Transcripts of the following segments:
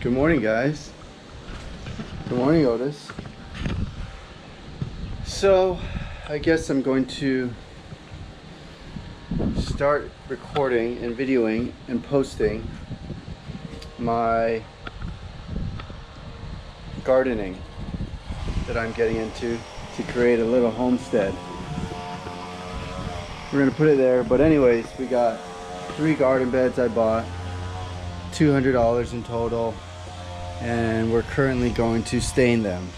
Good morning, guys. Good morning, Otis. So, I guess I'm going to start recording and videoing and posting my gardening that I'm getting into to create a little homestead. We're gonna put it there, but anyways, we got 3 garden beds I bought, $200 in total, and we're currently going to stain them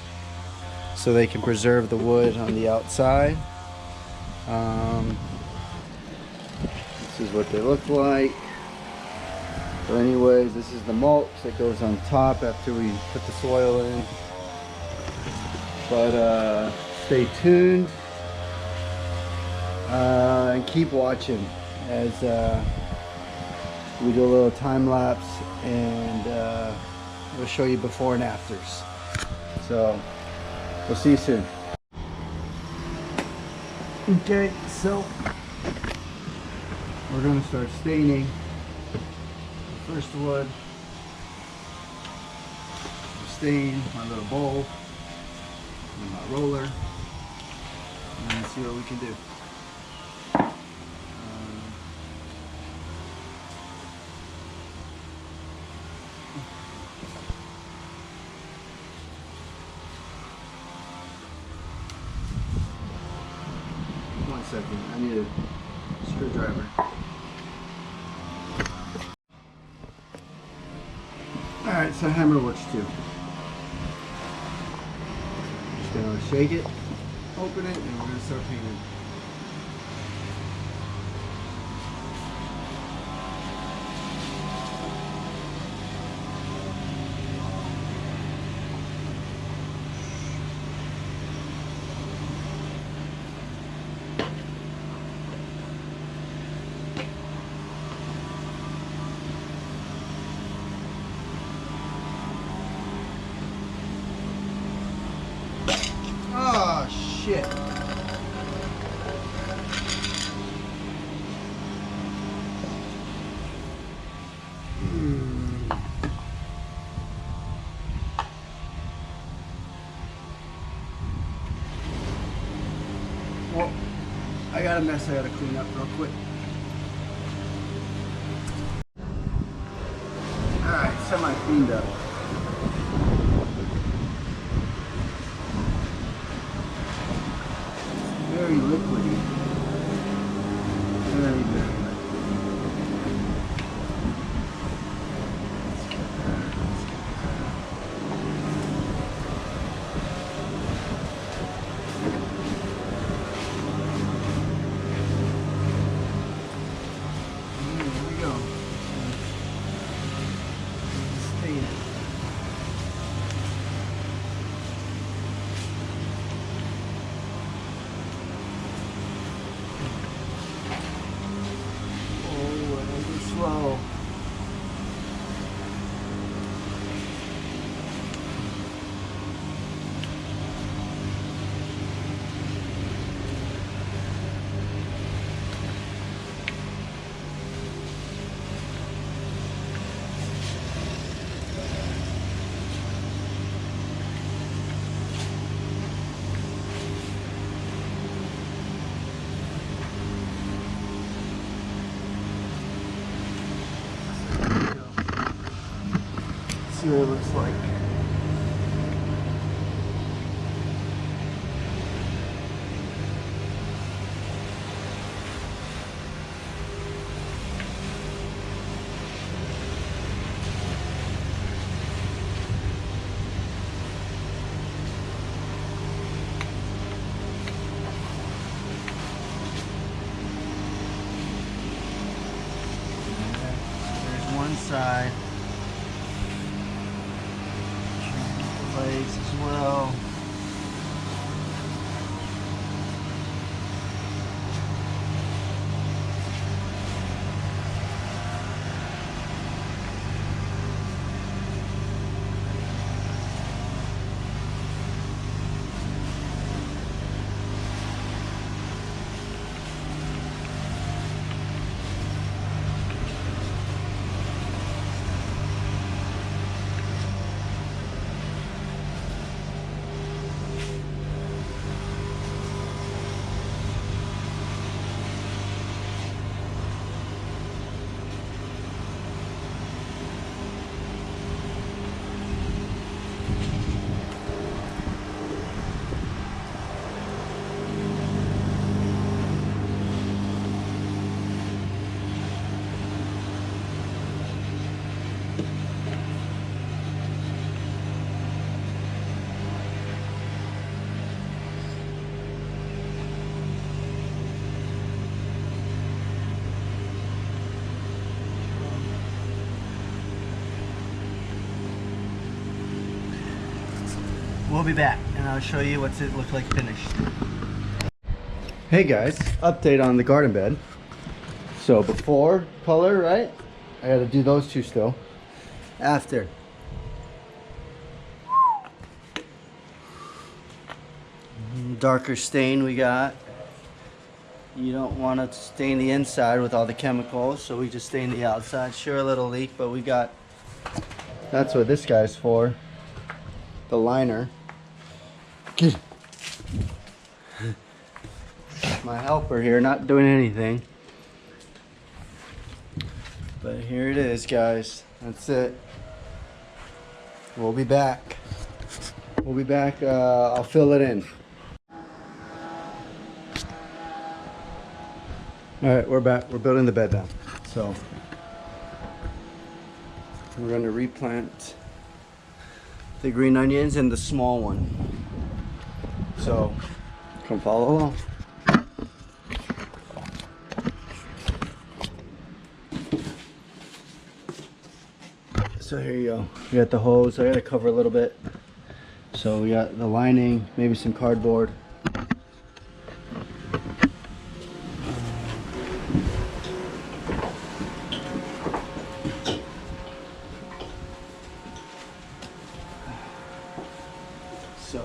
so they can preserve the wood on the outside. This is what they look like. So anyways, this is the mulch that goes on top after we put the soil in. But stay tuned and keep watching as we do a little time lapse, and we'll show you before and afters. So we'll see you soon. Okay, so we're going to start staining the first wood. Stain my little bowl and my roller, and see what we can do. 1 second, I need a screwdriver. Alright, so hammer works too. Just gonna shake it, open it, and we're gonna start painting. Oh shit. Well, I got a mess I gotta clean up real quick. Alright, semi cleaned up. Very liquidy. Very liquidy. Here we go. Stain it. Slow. See what it looks like. There's one side. As well. we'll be back and I'll show you what's it look like finished. Hey guys, update on the garden bed. So before color, right? I gotta do those two still. After. Darker stain we got. You don't want to stain the inside with all the chemicals, so we just stain the outside. Sure, a little leak, but we got, that's what this guy's for. The liner. My helper here, not doing anything. But here it is, guys. That's it. We'll be back. We'll be back. I'll fill it in. All right, we're back. We're building the bed now. So we're going to replant the green onions and the small one. So come follow along. So here you go. We got the hose. I got to cover a little bit. So we got the lining, maybe some cardboard. So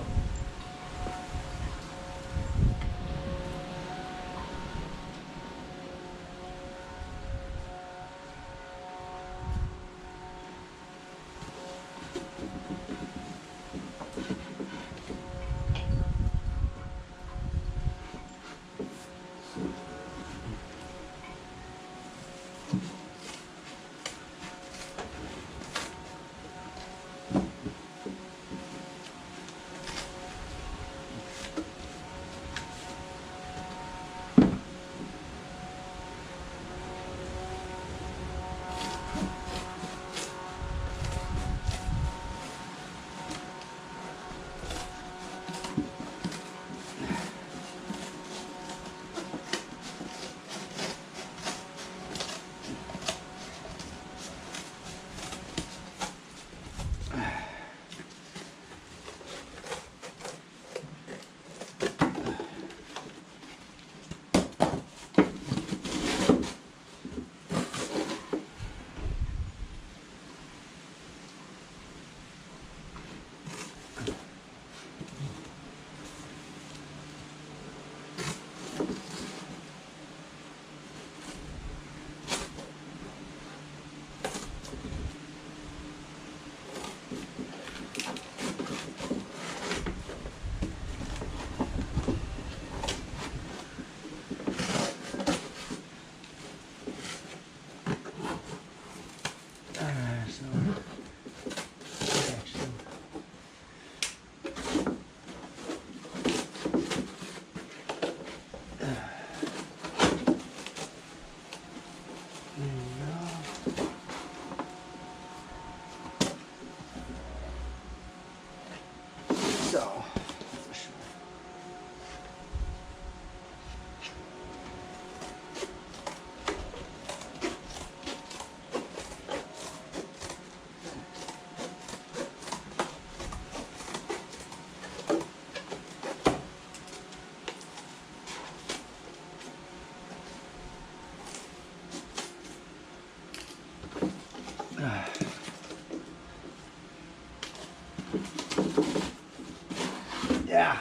yeah,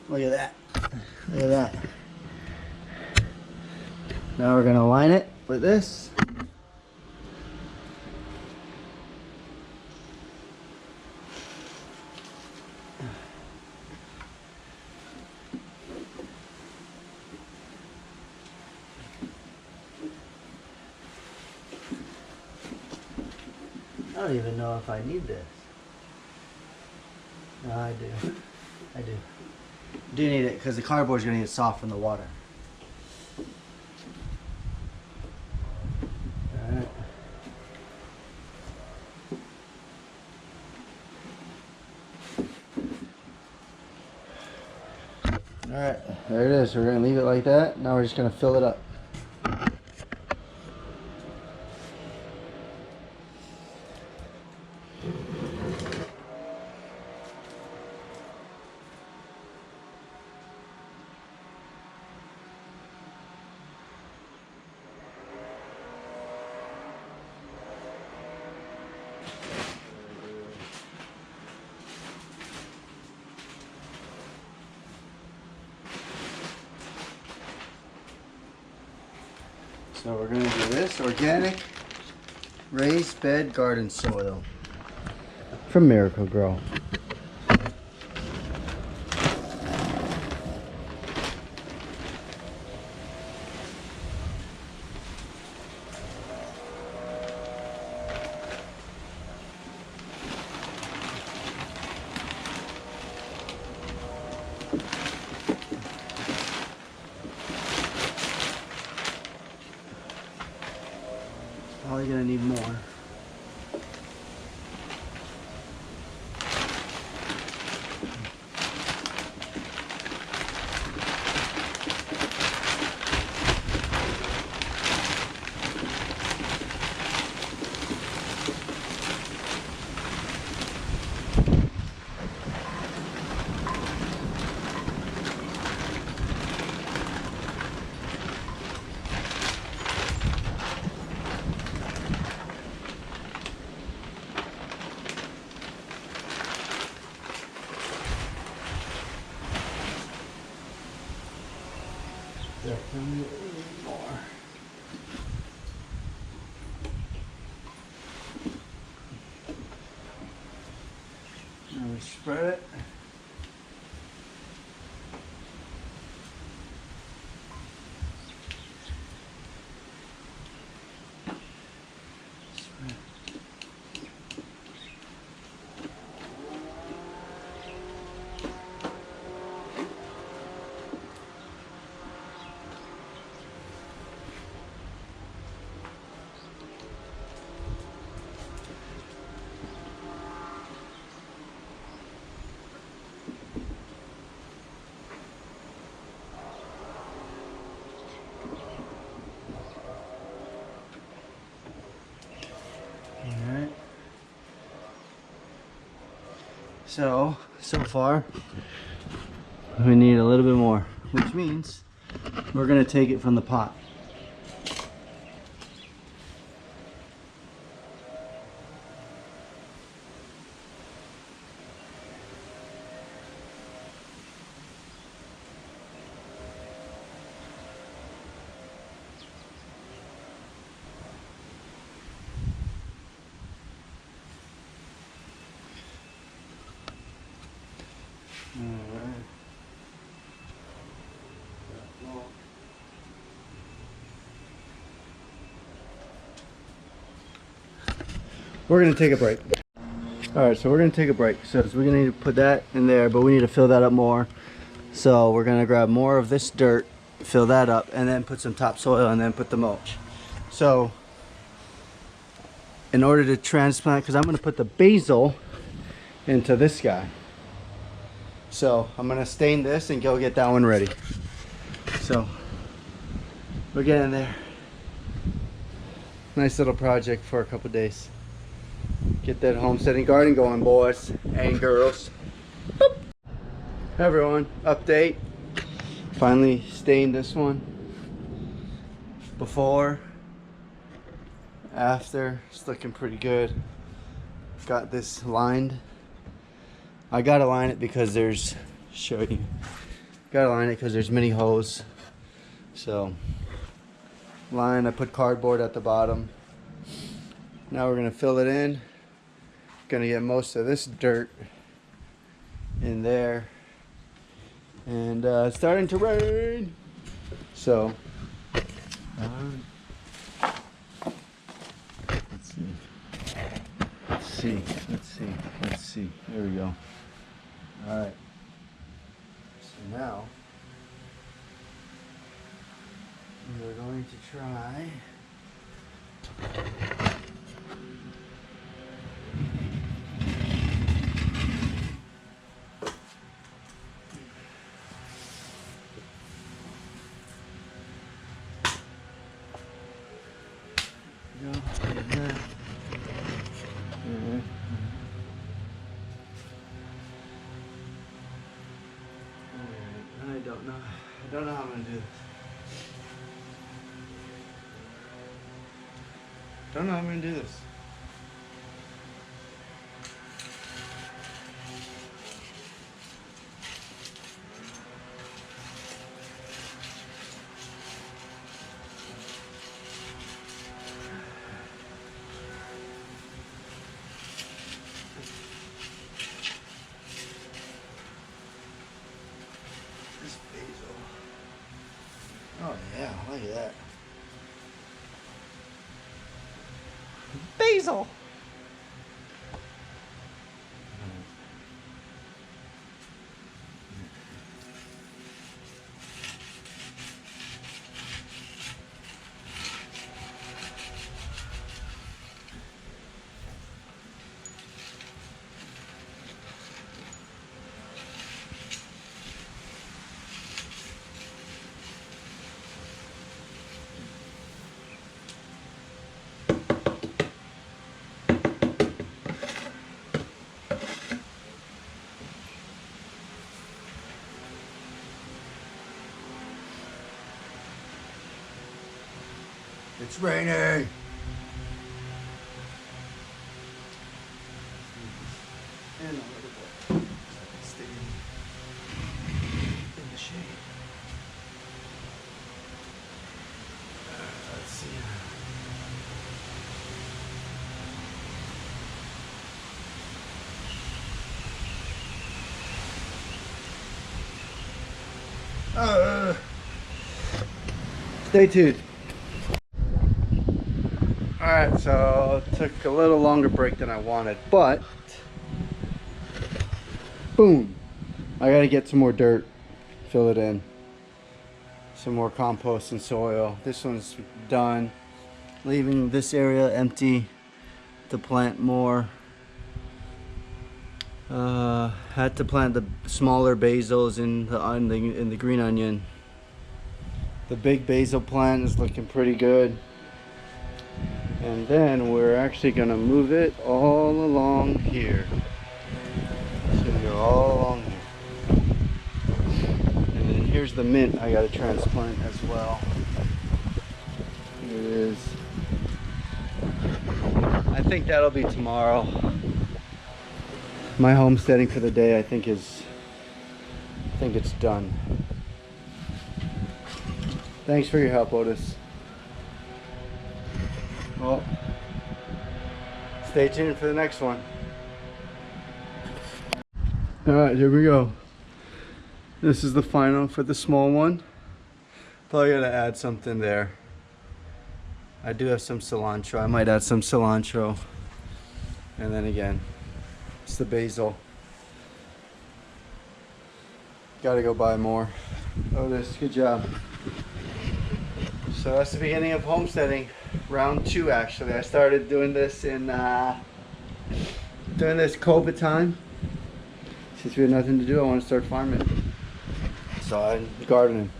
look at that. Look at that. Now we're gonna line it with this. I don't even know if I need this. No, I do. I do. Do need it because the cardboard's gonna get soft in the water. Alright. Alright, there it is. We're gonna leave it like that. Now we're just gonna fill it up. So we're gonna do this organic raised bed garden soil from Miracle Grow. Probably gonna need more. Definitely need more. Now we spread it. Alright. So far, we need a little bit more, which means we're going to take it from the pot. Alright. We're going to take a break. Alright, so we're going to take a break. So we're going to need to put that in there, but we need to fill that up more. So we're going to grab more of this dirt, fill that up, and then put some topsoil and then put the mulch. So in order to transplant, because I'm going to put the basil into this guy. So I'm going to stain this and go get that one ready. So we're getting there. Nice little project for a couple days. Get that homesteading garden going, boys and girls. Boop. Hey everyone, update. Finally stained this one. Before, after, it's looking pretty good. Got this lined. I gotta line it because there's, show you. Gotta line it because there's many holes. So, line, I put cardboard at the bottom. Now we're gonna fill it in. Gonna get most of this dirt in there. And it's starting to rain. So, let's see. There we go. All right. So now we're going to try. I don't know how I'm gonna do this. Don't know how I'm gonna do this. basil. It's raining. And a little bit. Stay in the shade. Let's see. Stay tuned. Alright, so it took a little longer break than I wanted, but boom, I gotta get some more dirt, fill it in, some more compost and soil. This one's done, leaving this area empty to plant more. Had to plant the smaller basils in the green onion. The big basil plant is looking pretty good. And then we're actually gonna move it all along here. It's gonna go all along here. And then here's the mint I gotta transplant as well. Here it is. I think that'll be tomorrow. My homesteading for the day I think it's done. Thanks for your help, Otis. Well, stay tuned for the next one. Alright, here we go. This is the final for the small one. Probably gotta add something there. I do have some cilantro. I might add some cilantro. And then again, it's the basil. Gotta go buy more. Otis, good job. So that's the beginning of homesteading. Round 2 actually. I started doing this in during this COVID time. Since we had nothing to do, I want to start farming. So I'm gardening.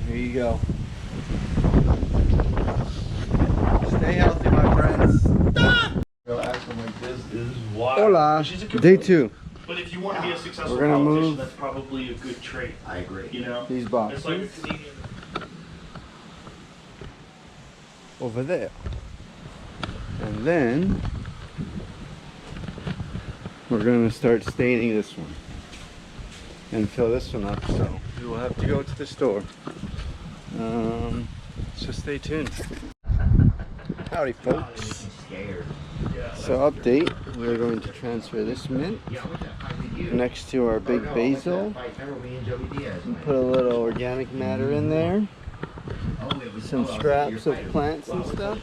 Here you go. Stay healthy, my friends. Hola. Day 2. But if you want to be a successful We're gonna politician, move that's probably a good trait. I agree. You know, these boxes it's like a Canadian. over there. And then we're gonna start staining this one and fill this one up. So we will have to go to the store. So stay tuned. Howdy, folks. So update, we're going to transfer this mint next to our big basil. Put a little organic matter in there. Some scraps of plants and stuff.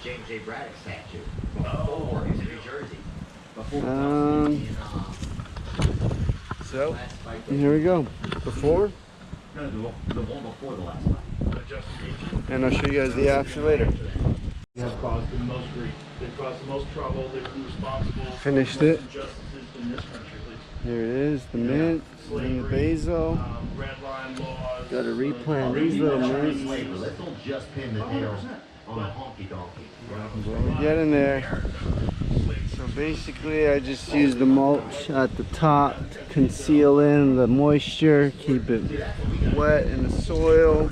So here we go. Before. And I'll show you guys the after later. They've caused the most grief. They've caused the most trouble. They've been responsible. Finished it. Injustices in this country, at least. Here it is, the mint, and the basil. Red line laws. Got to replant these little mints. Let's don't just pin the tail on the honky donkey. We'll get in there. So basically I just use the mulch at the top to conceal in the moisture, keep it wet in the soil.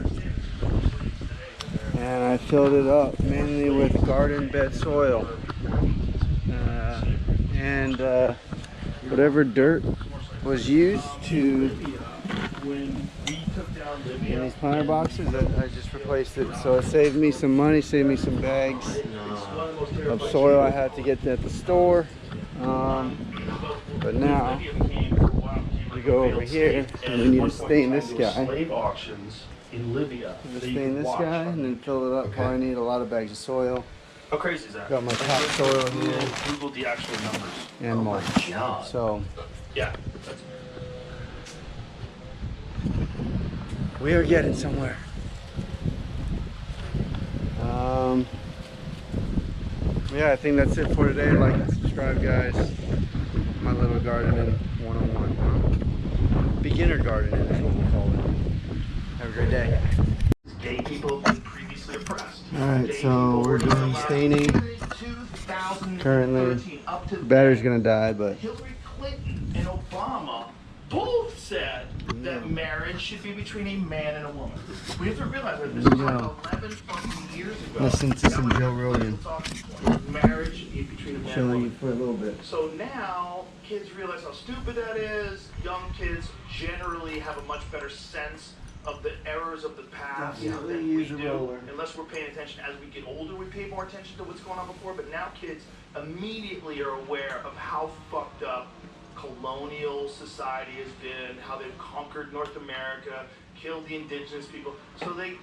And I filled it up mainly with garden bed soil. And whatever dirt was used to in these planter boxes, I just replaced it. So it saved me some money, saved me some bags of soil I had to get at the store. But now we go over here and we need to stain this guy. in Libya. I'm gonna that you stain can this watch guy on- and then fill it up. Okay. Probably need a lot of bags of soil. How crazy is that? Got my topsoil here. Google the actual numbers. And Oh my mulch. God. So Yeah. That's, we are getting somewhere. Yeah, I think that's it for today. Like and subscribe, guys. My little gardening 101. Beginner gardening is what we'll call it. Have a great day. gay people have been previously oppressed. Alright, Gay so people we're were doing allowed staining. since 2013 Currently, up to battery's gonna die, but Hillary Clinton and Obama both said that marriage should be between a man and a woman. We have to realize that this is like 11 fucking years ago. listen to some Joe Rogan. Marriage should be between a man and a Showing you woman. for a little bit. So now kids realize how stupid that is. Young kids generally have a much better sense of the errors of the past Definitely than we use a do. roller. Unless we're paying attention as we get older, we pay more attention to what's going on before. But now kids immediately are aware of how fucked up colonial society has been, how they've conquered North America, killed the indigenous people. So they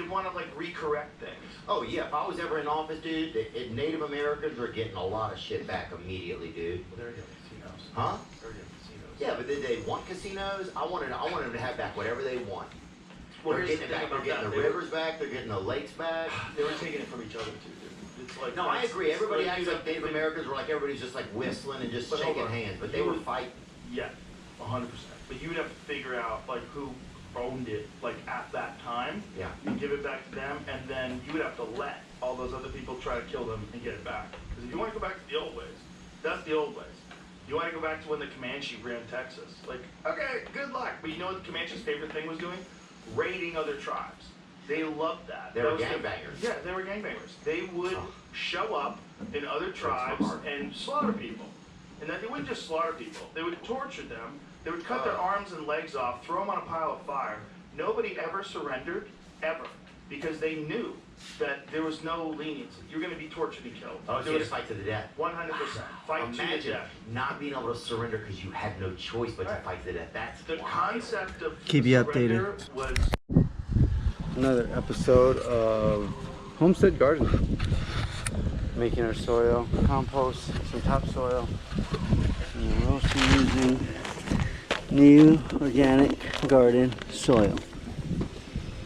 want to like recorrect things. Oh yeah, if I was ever in office, dude, the Native Americans are getting a lot of shit back immediately, dude. Well, they're getting casinos. Huh? They're getting casinos. Yeah, but did they want casinos? I wanted them to have back whatever they want. Well, They're here's getting the it thing back. They're about getting that. the They were- rivers back. They're getting the lakes back. They were taking it from each other too, dude. It's like No, I agree. Everybody like, acts like Native Americans were like everybody's just like whistling and just But hold shaking on. hands, but they You were would- fighting. Yeah, 100%. But you would have to figure out like who owned it like at that time. Yeah. And give it back to them, and then you would have to let all those other people try to kill them and get it back. Because if you want to go back to the old ways, that's the old ways. You want to go back to when the Comanche ran Texas. Like, okay, good luck. But you know what the Comanche's favorite thing was doing? Raiding other tribes. They loved that. They That were was their- gangbangers. Yeah, they were gangbangers. They would show up in other tribes smart. and slaughter people. And then they wouldn't just slaughter people. They would torture them. They would cut their Oh. arms and legs off, throw them on a pile of fire. Nobody ever surrendered, ever. Because they knew that there was no leniency. You're going to be tortured and killed. Oh, so There you had was to fight to the death. 100%. Fight to the Imagine death. not being able to surrender because you had no choice but to Right. fight to the death. That's The wild. concept of Keep you surrender was Another episode of Homestead Gardening. Making our soil, compost, some topsoil. And we're also using new organic garden soil.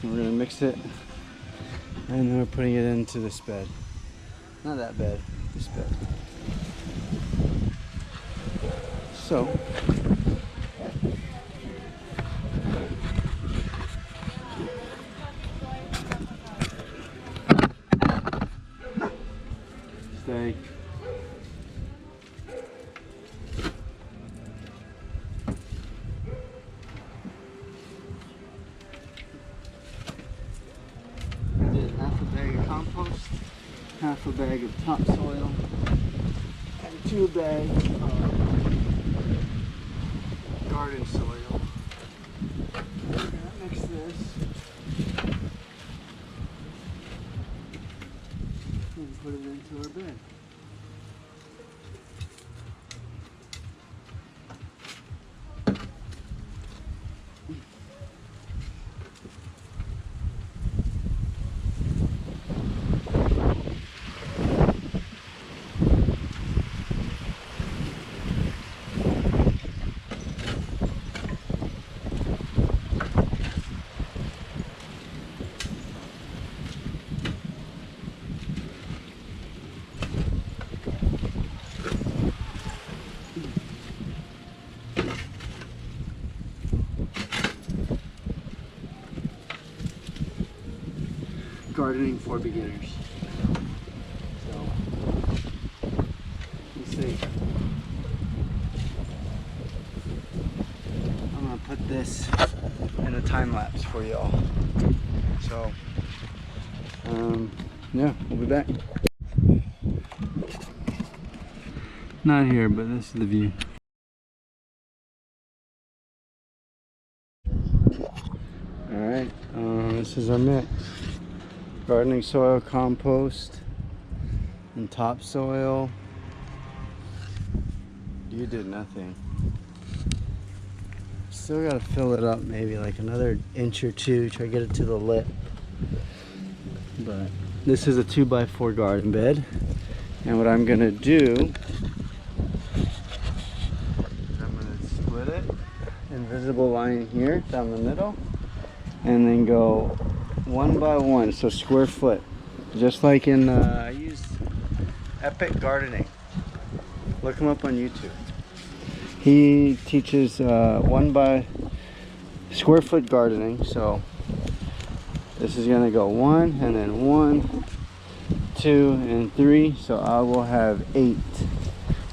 And we're gonna mix it and then we're putting it into this bed. Not that bed, this bed. So steak. I did half a bag of compost, half a bag of topsoil, and 2 bags of garden soil. We're gonna mix this and put it into our bed. Gardening for beginners. So, let's see. I'm gonna put this in a time lapse for y'all. So, yeah, we'll be back. Not here, but this is the view. Alright, this is our mix. Gardening soil, compost, and topsoil. You did nothing. Still gotta fill it up, maybe like another inch or two, try to get it to the lip. But this is a 2x4 garden bed, and what I'm gonna do is I'm gonna split it, invisible line here down the middle, and then go 1 by 1, so square foot, just like in I use Epic Gardening. Look him up on YouTube. He teaches 1 by square foot gardening. So this is gonna go 1, and then 1, 2, and 3. So I will have 8.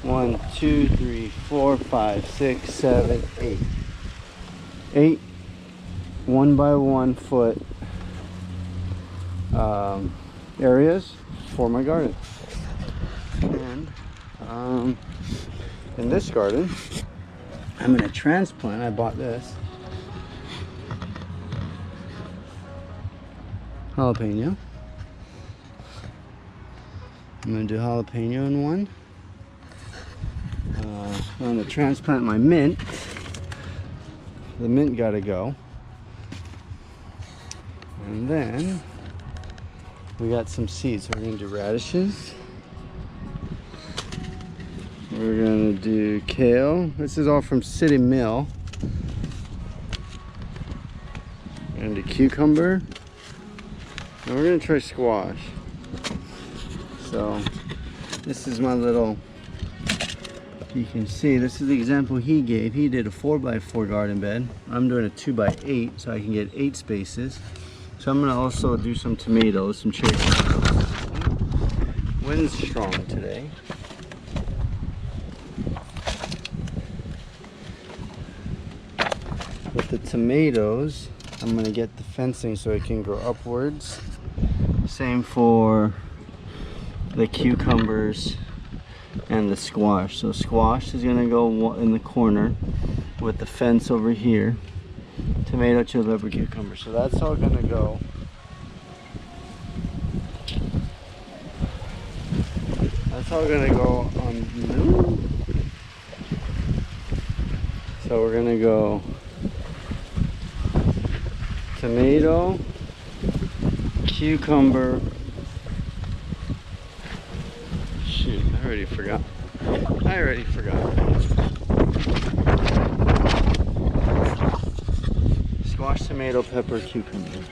1, 2, 3, 4, 5, 6, 7, 8. 8 1 by 1 foot areas for my garden. And in this garden, I'm gonna transplant. I bought this jalapeno. I'm gonna do jalapeno in one. I'm gonna transplant my mint. The mint gotta go. And then we got some seeds. We're gonna do radishes. We're gonna do kale. This is all from City Mill. We're gonna do cucumber. And we're gonna try squash. So this is my little, you can see, this is the example he gave. He did a 4x4 garden bed. I'm doing a 2x8, so I can get 8 spaces. So I'm gonna also do some tomatoes, some cherry tomatoes. Wind's strong today. With the tomatoes, I'm gonna get the fencing so it can grow upwards. Same for the cucumbers and the squash. So squash is gonna go in the corner with the fence over here. Tomato, chili pepper, cucumber. So that's all gonna go. That's all gonna go on. So we're gonna go tomato, cucumber. Shoot, I already forgot. Squash, tomato, pepper, cucumber.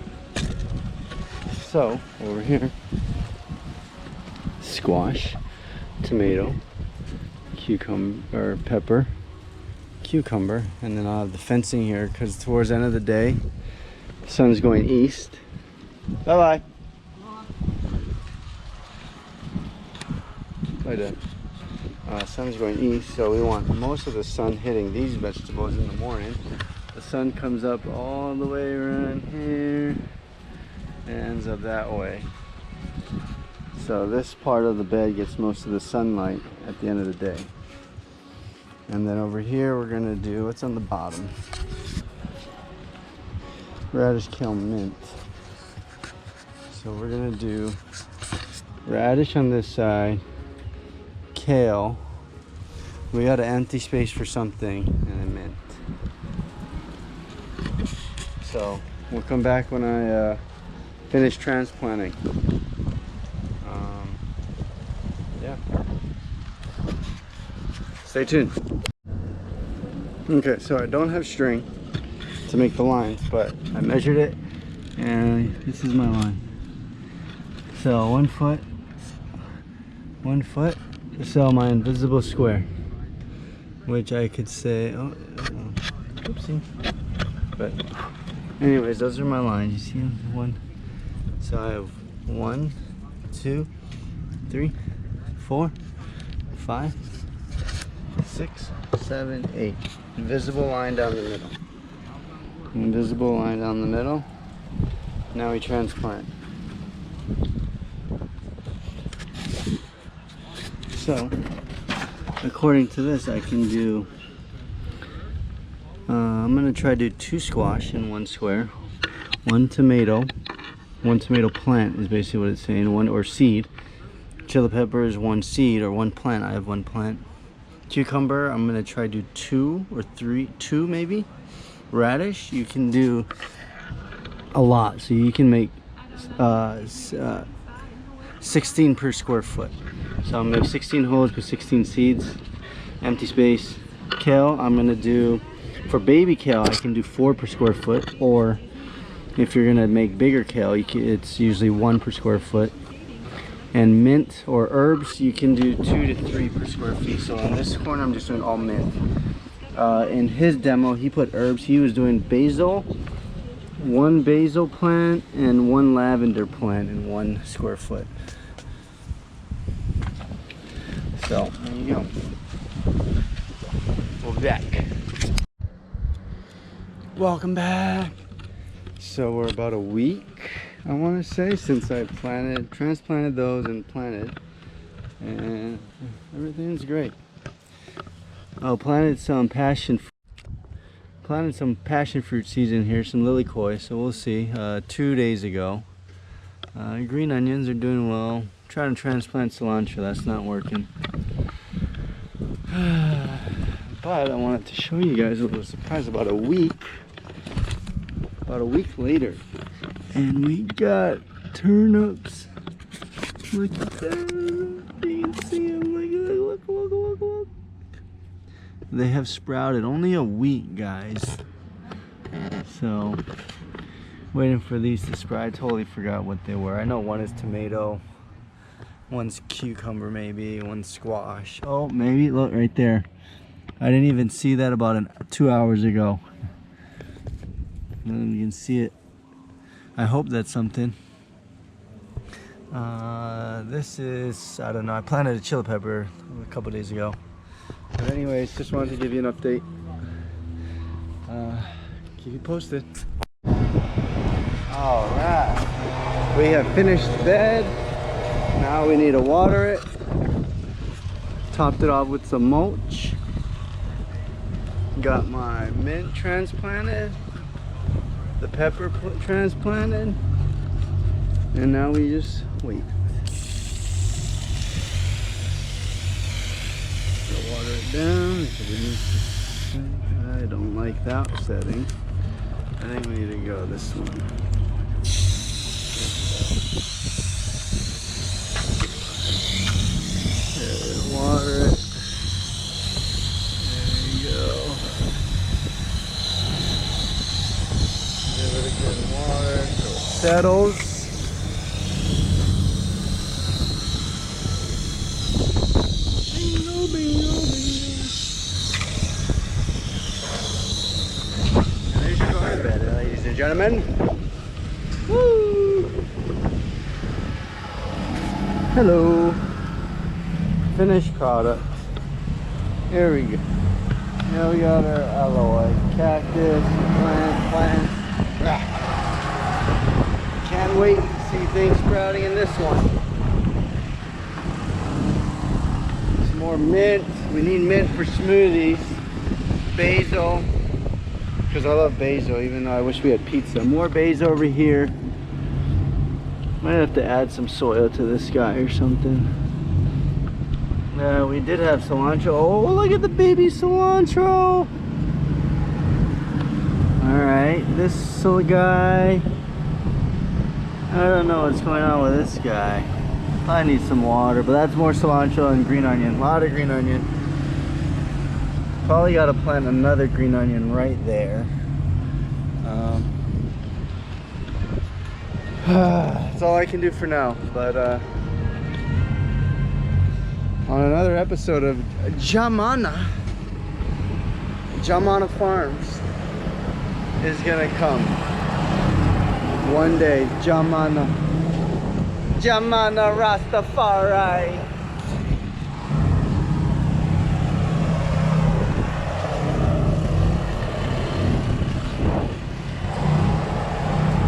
So over here, squash, tomato, cucumber, pepper, cucumber, and then I'll have the fencing here because towards the end of the day, the sun's going east. Bye bye. Bye, Dad. Sun's going east, so we want most of the sun hitting these vegetables in the morning. The sun comes up all the way around here and ends up that way. So this part of the bed gets most of the sunlight at the end of the day. And then over here we're gonna do, what's on the bottom? Radish, kale, mint. So we're gonna do radish on this side, kale. We got an empty space for something, and a mint. So we'll come back when I finish transplanting. Yeah. Stay tuned. Okay, so I don't have string to make the lines, but I measured it, and this is my line. So 1 foot, 1 foot. So my invisible square, which I could say, oopsie. But anyways, those are my lines. You see them? One. So I have 1, 2, 3, 4, 5, 6, 7, 8. Invisible line down the middle. Invisible line down the middle. Now we transplant. So, according to this, I can do, I'm going to try to do 2 squash in 1 square, 1 tomato plant is basically what it's saying, 1 or seed. Chili pepper is 1 seed or 1 plant, I have 1 plant. Cucumber, I'm going to try to do 2 or 3, 2 maybe. radish, you can do a lot. So you can make 16 per square foot. So I'm gonna make 16 holes with 16 seeds, empty space. Kale, I'm gonna do, for baby kale, I can do 4 per square foot, or if you're gonna make bigger kale, it's usually 1 per square foot. And mint or herbs, you can do 2 to 3 per square feet. So in this corner, I'm just doing all mint. In his demo, he put herbs. He was doing basil, 1 basil plant and 1 lavender plant in 1 square foot. So there you go. We'll be back. Welcome back. So we're about a week, I want to say, since I transplanted those and planted, and everything's great. Oh, planted some passion fruit seeds in here, some lilikoi, so we'll see. 2 days ago. Green onions are doing well. Trying to transplant cilantro, that's not working. But I wanted to show you guys a little surprise. About a week later, and we got turnips. Look at that. You can see them. Look. They have sprouted. Only a week, guys. So waiting for these to sprout. I totally forgot what they were. I know one is tomato, one's cucumber, maybe one's squash. Oh, maybe, look right there. I didn't even see that about 2 hours ago. And you can see it. I hope that's something. This is, I don't know, I planted a chili pepper a couple days ago. But anyways, just wanted to give you an update. Keep you posted. Alright. We have finished the bed. Now we need to water it. Topped it off with some mulch. Got my mint transplanted. The pepper transplanted. And now we just wait. So water it down. I don't like that setting. I think we need to go this one. Water it. There you go. Give it a good water so it settles. Bingo, bingo, bingo. There's your garden bed, ladies and gentlemen. Woo! Hello. Finished product. Here we go. Now we got our aloe, cactus, plants. Can't wait to see things sprouting in this one. Some more mint. We need mint for smoothies. Basil, because I love basil, even though I wish we had pizza. More basil over here. Might have to add some soil to this guy or something. We did have cilantro. Oh, look at the baby cilantro. Alright, this little guy. I don't know what's going on with this guy. I need some water, but that's more cilantro and green onion. A lot of green onion. Probably got to plant another green onion right there. That's all I can do for now, but on another episode of Jamana Farms is gonna come one day. Jamana Rastafari.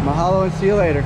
Mahalo and see you later.